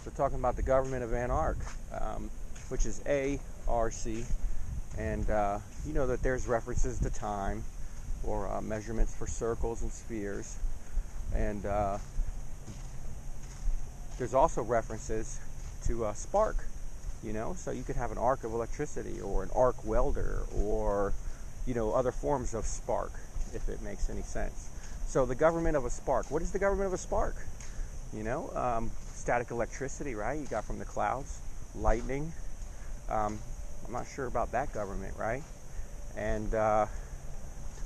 So talking about the government of anArc, which is ARC, and you know that there's references to time or measurements for circles and spheres, and there's also references to spark, you know, so you could have an arc of electricity or an arc welder or, you know, other forms of spark, if it makes any sense. So the government of a spark, what is the government of a spark? You know, static electricity, right? You got from the clouds, lightning. I'm not sure about that government, right? And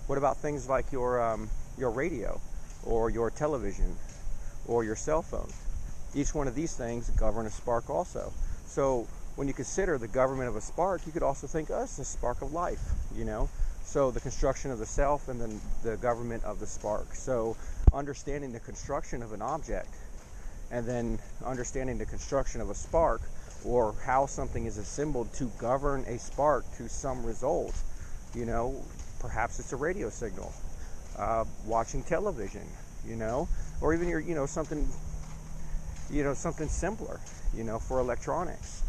what about things like your radio or your television or your cell phone? Each one of these things govern a spark also. So when you consider the government of a spark, you could also think, oh, it's a spark of life, you know? So the construction of the self and then the government of the spark. So understanding the construction of an object and then understanding the construction of a spark, or how something is assembled to govern a spark to some result, you know, perhaps it's a radio signal, watching television, you know, or even your, you know, something simpler, you know, for electronics.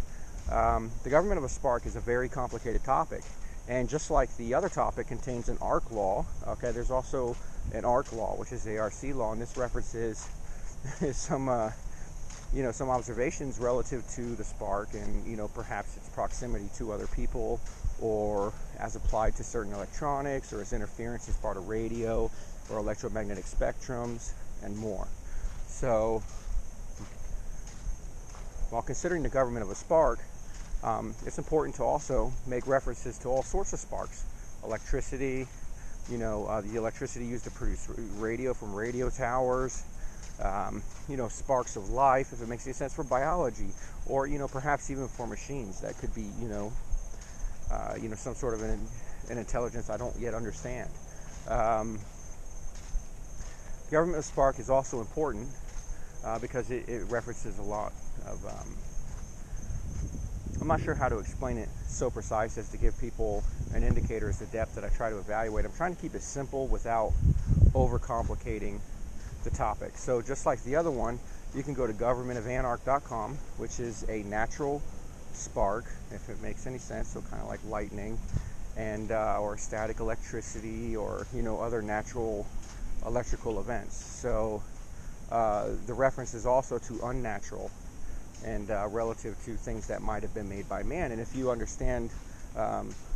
The government of a spark is a very complicated topic, and just like the other topic contains an arc law, okay, there's also an arc law, which is the ARC law, and this references some observations relative to the spark and, you know, perhaps its proximity to other people, or as applied to certain electronics, or as interference as part of radio or electromagnetic spectrums, and more. So while considering the government of a spark, it's important to also make references to all sorts of sparks. Electricity, you know, the electricity used to produce radio from radio towers, you know, sparks of life, if it makes any sense, for biology, or, you know, perhaps even for machines. That could be, you know, some sort of an intelligence I don't yet understand. The government of spark is also important because it references a lot of, I'm not sure how to explain it so precise as to give people an indicator as to depth that I try to evaluate. I'm trying to keep it simple without overcomplicating the topic. So just like the other one, you can go to governmentofanarc.com, which is a natural spark, if it makes any sense, so kind of like lightning, and or static electricity, or, you know, other natural electrical events. So the reference is also to unnatural and relative to things that might have been made by man. And if you understand,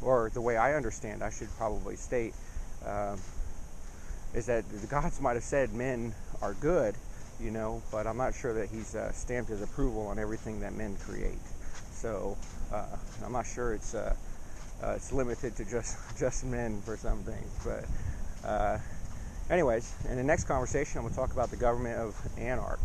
or the way I understand, I should probably state, is that the gods might have said men are good, you know, but I'm not sure that he's stamped his approval on everything that men create. So I'm not sure it's limited to just men for some things. But anyways, in the next conversation, I'm going to talk about the government of anArc.